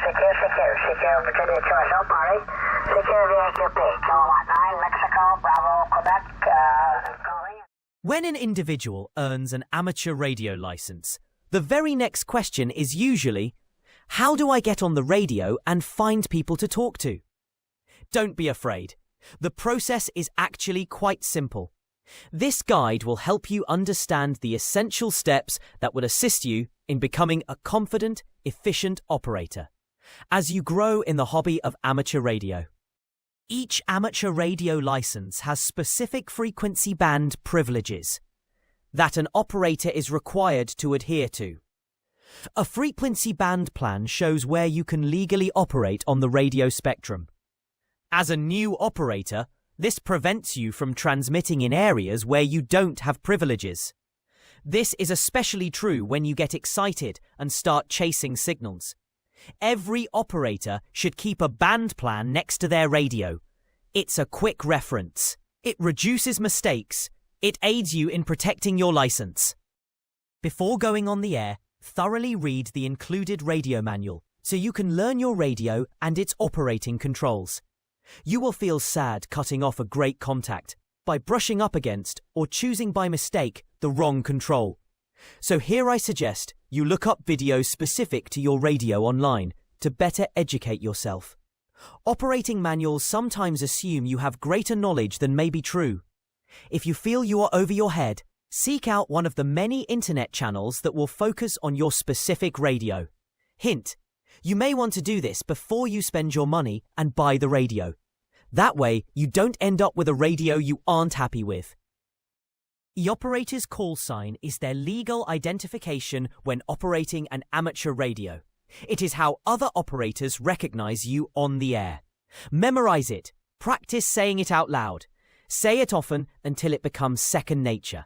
Secure, Virginia Choice, oh, party. Secure VAQP, Kilowatt 9, Mexico, Bravo, Quebec, calling. When an individual earns an amateur radio license, the very next question is usually, how do I get on the radio and find people to talk to? Don't be afraid. The process is actually quite simple. This guide will help you understand the essential steps that would assist you in becoming a confident, efficient operator as you grow in the hobby of amateur radio. Each amateur radio license has specific frequency band privileges that an operator is required to adhere to. A frequency band plan shows where you can legally operate on the radio spectrum. As a new operator, this prevents you from transmitting in areas where you don't have privileges. This is especially true when you get excited and start chasing signals. Every operator should keep a band plan next to their radio. It's a quick reference. It reduces mistakes. It aids you in protecting your license. Before going on the air, thoroughly read the included radio manual so you can learn your radio and its operating controls. You will feel sad cutting off a great contact by brushing up against or choosing by mistake the wrong control. So here I suggest you look up videos specific to your radio online to better educate yourself. Operating manuals sometimes assume you have greater knowledge than may be true. If you feel you are over your head, seek out one of the many internet channels that will focus on your specific radio. Hint: you may want to do this before you spend your money and buy the radio. That way, you don't end up with a radio you aren't happy with. The operator's call sign is their legal identification when operating an amateur radio. It is how other operators recognize you on the air. Memorize it. Practice saying it out loud. Say it often until it becomes second nature.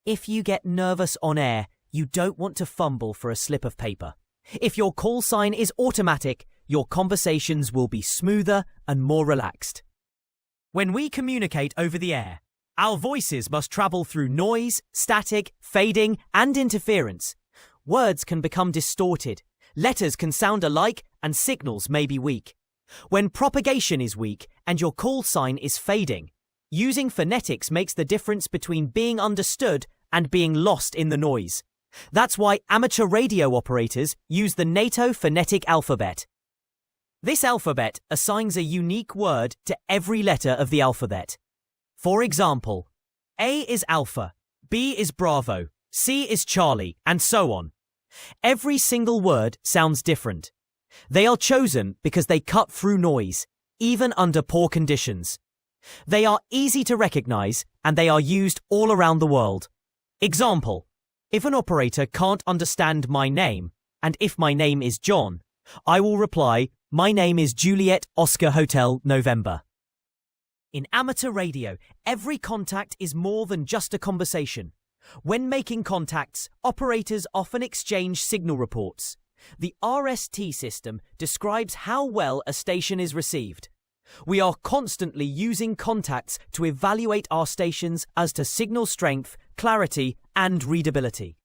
If you get nervous on air, you don't want to fumble for a slip of paper. If your call sign is automatic, your conversations will be smoother and more relaxed. When we communicate over the air, our voices must travel through noise, static, fading, and interference. Words can become distorted, letters can sound alike, and signals may be weak. When propagation is weak and your call sign is fading, using phonetics makes the difference between being understood and being lost in the noise. That's why amateur radio operators use the NATO phonetic alphabet. This alphabet assigns a unique word to every letter of the alphabet. For example, A is Alpha, B is Bravo, C is Charlie, and so on. Every single word sounds different. They are chosen because they cut through noise, even under poor conditions. They are easy to recognize and they are used all around the world. Example: if an operator can't understand my name, and if my name is John, I will reply, my name is Juliet Oscar Hotel November. In amateur radio, every contact is more than just a conversation. When making contacts, operators often exchange signal reports. The RST system describes how well a station is received. We are constantly using contacts to evaluate our stations as to signal strength, clarity, and readability.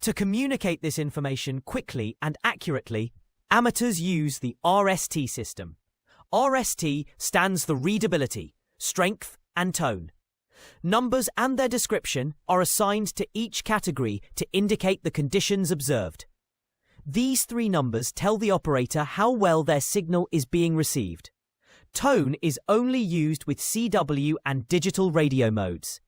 To communicate this information quickly and accurately, amateurs use the RST system. RST stands for readability, strength, and tone. Numbers and their description are assigned to each category to indicate the conditions observed. These three numbers tell the operator how well their signal is being received. Tone is only used with CW and digital radio modes.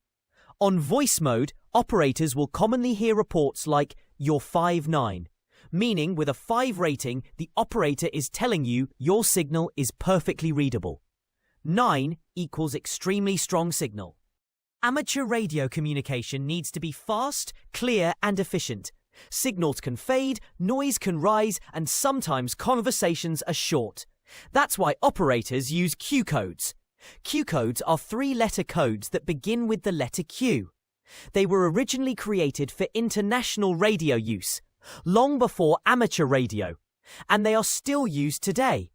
On voice mode, operators will commonly hear reports like, "You're 5'9", meaning with a 5 rating, the operator is telling you your signal is perfectly readable. 9 equals extremely strong signal. Amateur radio communication needs to be fast, clear, and efficient. Signals can fade, noise can rise, and sometimes conversations are short. That's why operators use Q codes. Q codes are 3-letter codes that begin with the letter Q. They were originally created for international radio use, long before amateur radio, and they are still used today.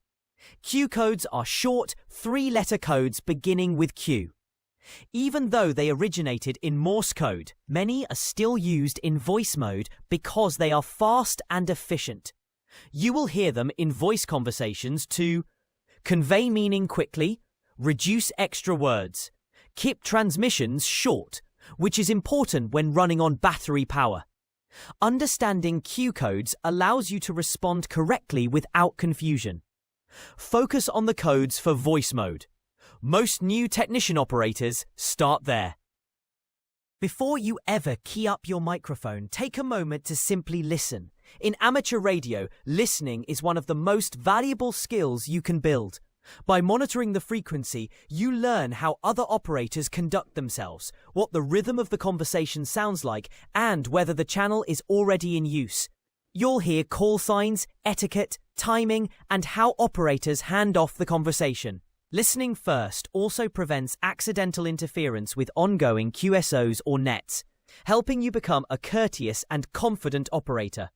Q codes are short, 3-letter codes beginning with Q. Even though they originated in Morse code, many are still used in voice mode because they are fast and efficient. You will hear them in voice conversations to convey meaning quickly, reduce extra words, keep transmissions short, which is important when running on battery power. Understanding cue codes allows you to respond correctly without confusion. Focus on the codes for voice mode. Most new technician operators start there. Before you ever key up your microphone, take a moment to simply listen. In amateur radio, listening is one of the most valuable skills you can build. By monitoring the frequency, you learn how other operators conduct themselves, what the rhythm of the conversation sounds like, and whether the channel is already in use. You'll hear call signs, etiquette, timing, and how operators hand off the conversation. Listening first also prevents accidental interference with ongoing QSOs or nets, helping you become a courteous and confident operator.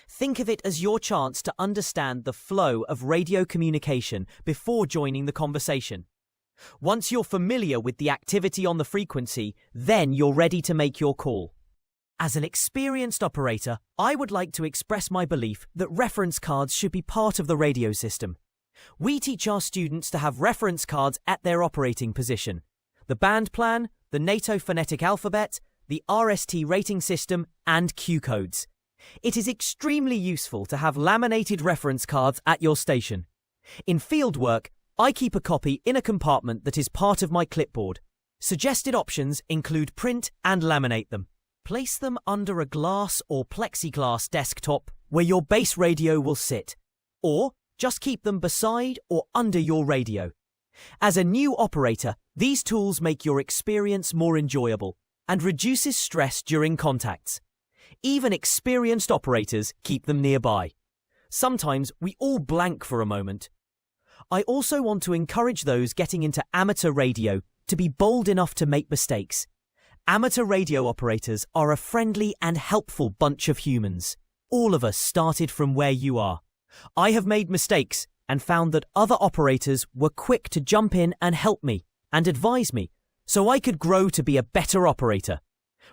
Think of it as your chance to understand the flow of radio communication before joining the conversation. Once you're familiar with the activity on the frequency, then you're ready to make your call. As an experienced operator, I would like to express my belief that reference cards should be part of the radio system. We teach our students to have reference cards at their operating position. The band plan, the NATO phonetic alphabet, the RST rating system, and cue codes. It is extremely useful to have laminated reference cards at your station. In field work, I keep a copy in a compartment that is part of my clipboard. Suggested options include print and laminate them. Place them under a glass or plexiglass desktop where your base radio will sit, or just keep them beside or under your radio. As a new operator, these tools make your experience more enjoyable and reduces stress during contacts. Even experienced operators keep them nearby. Sometimes we all blank for a moment. I also want to encourage those getting into amateur radio to be bold enough to make mistakes. Amateur radio operators are a friendly and helpful bunch of humans. All of us started from where you are. I have made mistakes and found that other operators were quick to jump in and help me and advise me so I could grow to be a better operator.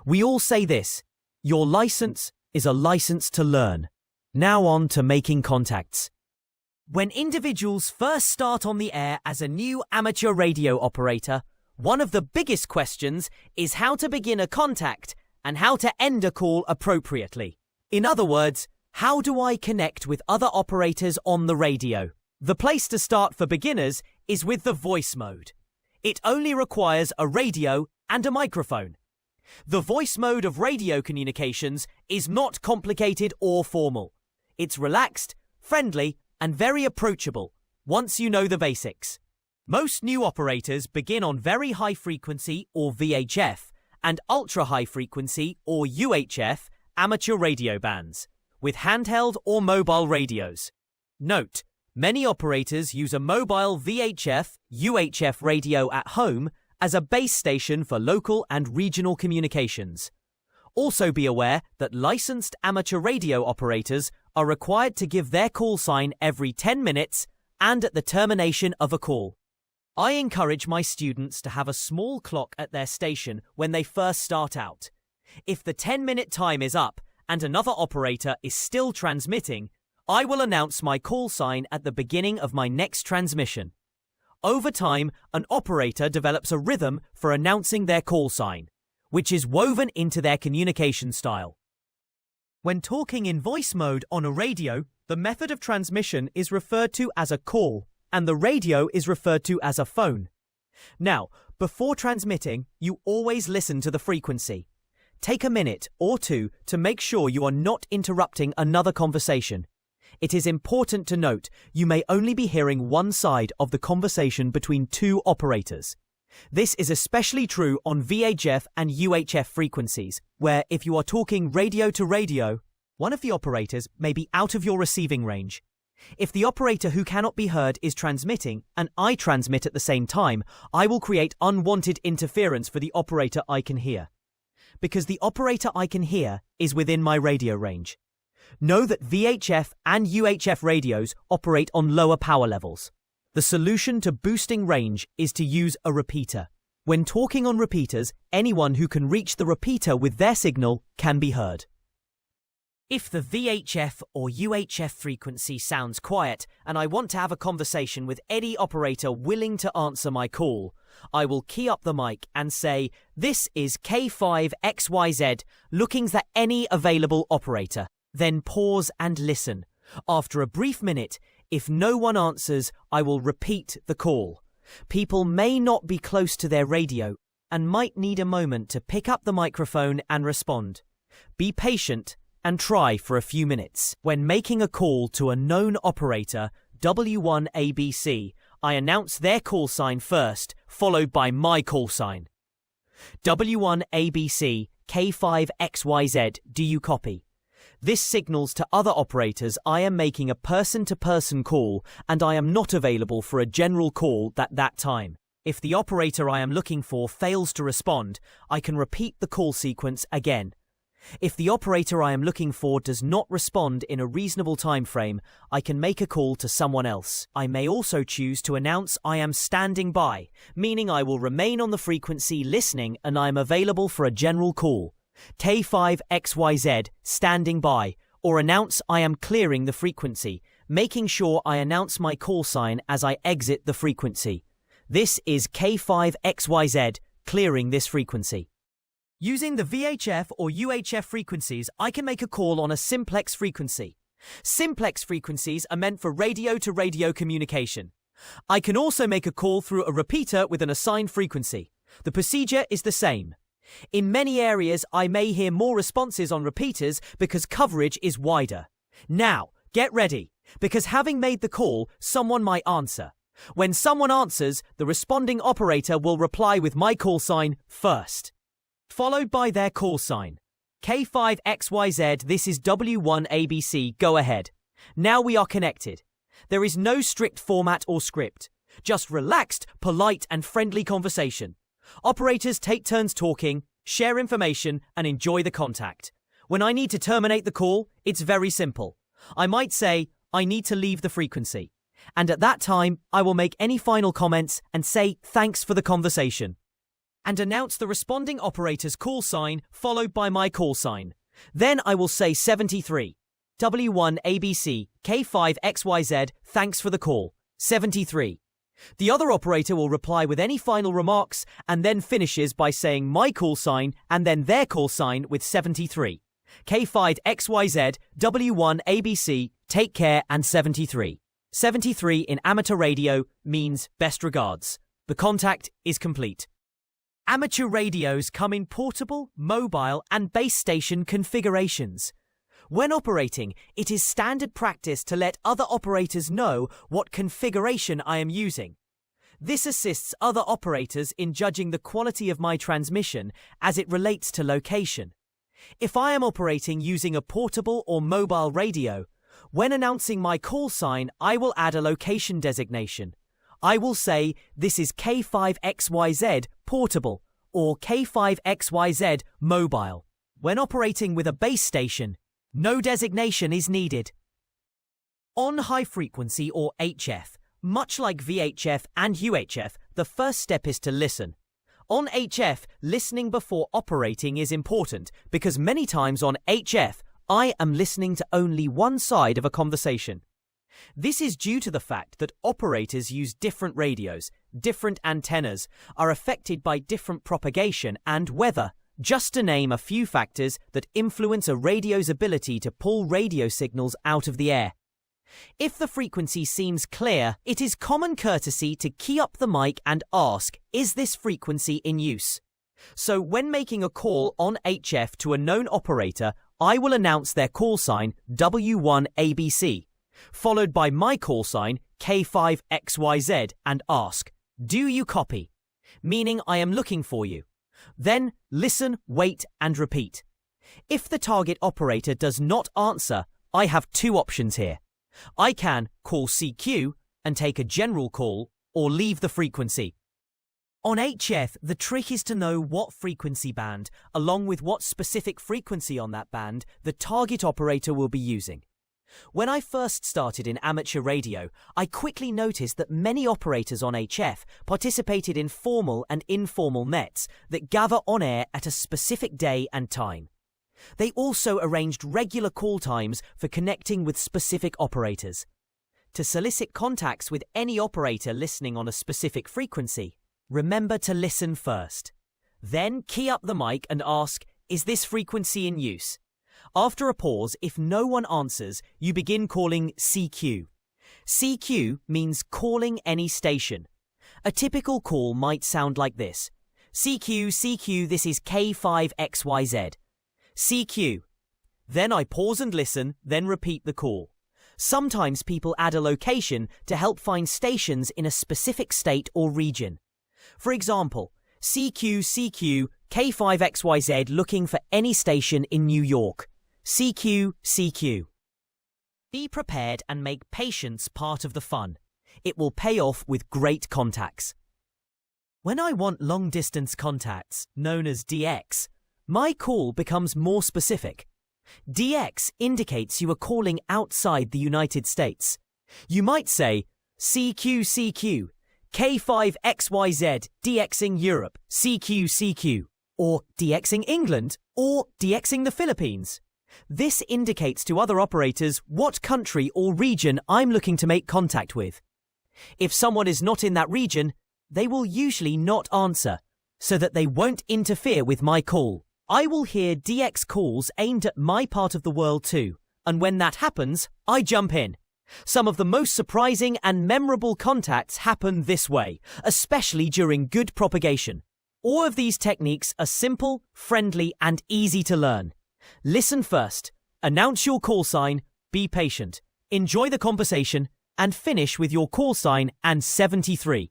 We all say this: your license is a license to learn. Now on to making contacts. When individuals first start on the air as a new amateur radio operator, one of the biggest questions is how to begin a contact and how to end a call appropriately. In other words, how do I connect with other operators on the radio? The place to start for beginners is with the voice mode. It only requires a radio and a microphone. The voice mode of radio communications is not complicated or formal. It's relaxed, friendly, and very approachable once you know the basics. Most new operators begin on very high frequency or VHF and ultra high frequency or UHF amateur radio bands with handheld or mobile radios. Note, many operators use a mobile VHF, UHF radio at home as a base station for local and regional communications. Also be aware that licensed amateur radio operators are required to give their call sign every 10 minutes and at the termination of a call. I encourage my students to have a small clock at their station when they first start out. If the 10-minute time is up and another operator is still transmitting, I will announce my call sign at the beginning of my next transmission. Over time, an operator develops a rhythm for announcing their call sign, which is woven into their communication style. When talking in voice mode on a radio, the method of transmission is referred to as a call, and the radio is referred to as a phone. Now, before transmitting, you always listen to the frequency. Take a minute or two to make sure you are not interrupting another conversation. It is important to note you may only be hearing one side of the conversation between two operators. This is especially true on VHF and UHF frequencies, where if you are talking radio to radio, one of the operators may be out of your receiving range. If the operator who cannot be heard is transmitting and I transmit at the same time, I will create unwanted interference for the operator I can hear. Because the operator I can hear is within my radio range. Know that VHF and UHF radios operate on lower power levels. The solution to boosting range is to use a repeater. When talking on repeaters, anyone who can reach the repeater with their signal can be heard. If the VHF or UHF frequency sounds quiet and I want to have a conversation with any operator willing to answer my call, I will key up the mic and say, "This is K5XYZ, looking for any available operator." Then pause and listen. After a brief minute, if no one answers, I will repeat the call. People may not be close to their radio and might need a moment to pick up the microphone and respond. Be patient and try for a few minutes. When making a call to a known operator, W1ABC, I announce their call sign first, followed by my call sign. W1ABC, K5XYZ, do you copy? This signals to other operators I am making a person-to-person call and I am not available for a general call at that time. If the operator I am looking for fails to respond, I can repeat the call sequence again. If the operator I am looking for does not respond in a reasonable time frame, I can make a call to someone else. I may also choose to announce I am standing by, meaning I will remain on the frequency listening and I am available for a general call. K5XYZ, standing by, or announce I am clearing the frequency, making sure I announce my call sign as I exit the frequency. This is K5XYZ, clearing this frequency. Using the VHF or UHF frequencies, I can make a call on a simplex frequency. Simplex frequencies are meant for radio-to-radio communication. I can also make a call through a repeater with an assigned frequency. The procedure is the same. In many areas, I may hear more responses on repeaters because coverage is wider. Now, get ready, because having made the call, someone might answer. When someone answers, the responding operator will reply with my call sign first, followed by their call sign. K5XYZ, this is W1ABC, go ahead. Now we are connected. There is no strict format or script, just relaxed, polite and friendly conversation. Operators take turns talking, share information and enjoy the contact. When I need to terminate the call, it's very simple. I might say, I need to leave the frequency. And at that time, I will make any final comments and say thanks for the conversation, and announce the responding operator's call sign followed by my call sign. Then I will say 73. W1ABC, K5XYZ, thanks for the call. 73. The other operator will reply with any final remarks and then finishes by saying my call sign and then their call sign with 73. K5XYZ, W1ABC, take care and 73. 73 in amateur radio means best regards. The contact is complete. Amateur radios come in portable, mobile and base station configurations. When operating, it is standard practice to let other operators know what configuration I am using. This assists other operators in judging the quality of my transmission as it relates to location. If I am operating using a portable or mobile radio, when announcing my call sign, I will add a location designation. I will say this is K5XYZ portable or K5XYZ mobile. When operating with a base station, no designation is needed. On high frequency or HF, much like VHF and UHF, the first step is to listen. On HF, listening before operating is important because many times on HF, I am listening to only one side of a conversation. This is due to the fact that operators use different radios, different antennas, are affected by different propagation and weather, just to name a few factors that influence a radio's ability to pull radio signals out of the air. If the frequency seems clear, it is common courtesy to key up the mic and ask, is this frequency in use? So when making a call on HF to a known operator, I will announce their call sign W1ABC, followed by my call sign K5XYZ and ask, do you copy? Meaning I am looking for you. Then listen, wait and repeat. If the target operator does not answer, I have two options here. I can call CQ and take a general call or leave the frequency. On HF, the trick is to know what frequency band, along with what specific frequency on that band, the target operator will be using. When I first started in amateur radio, I quickly noticed that many operators on HF participated in formal and informal nets that gather on air at a specific day and time. They also arranged regular call times for connecting with specific operators. To solicit contacts with any operator listening on a specific frequency, remember to listen first. Then key up the mic and ask, "Is this frequency in use?" After a pause, if no one answers, you begin calling CQ. CQ means calling any station. A typical call might sound like this. CQ, CQ, this is K5XYZ. CQ. Then I pause and listen, then repeat the call. Sometimes people add a location to help find stations in a specific state or region. For example, CQ, CQ, K5XYZ looking for any station in New York. CQ, CQ. Be prepared and make patience part of the fun. It will pay off with great contacts. When I want long-distance contacts, known as DX, my call becomes more specific. DX indicates you are calling outside the United States. You might say, CQ, CQ, K5XYZ, DXing Europe, CQ, CQ, or DXing England, or DXing the Philippines. This indicates to other operators what country or region I'm looking to make contact with. If someone is not in that region, they will usually not answer, so that they won't interfere with my call. I will hear DX calls aimed at my part of the world too, and when that happens, I jump in. Some of the most surprising and memorable contacts happen this way, especially during good propagation. All of these techniques are simple, friendly, and easy to learn. Listen first, announce your call sign, be patient, enjoy the conversation, and finish with your call sign and 73.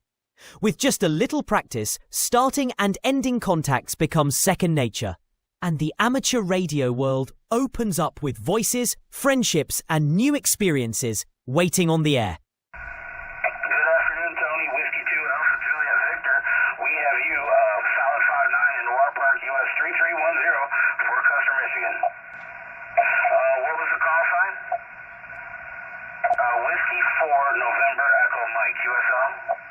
With just a little practice, starting and ending contacts becomes second nature, and the amateur radio world opens up with voices, friendships, and new experiences waiting on the air. Good afternoon, Tony. Whiskey 2 Alpha Juliet Victor. We have you, solid 59 in Noir Park, US 3310, Fort Custer, Michigan. What was the call sign? Whiskey 4 November Echo Mike, QSL.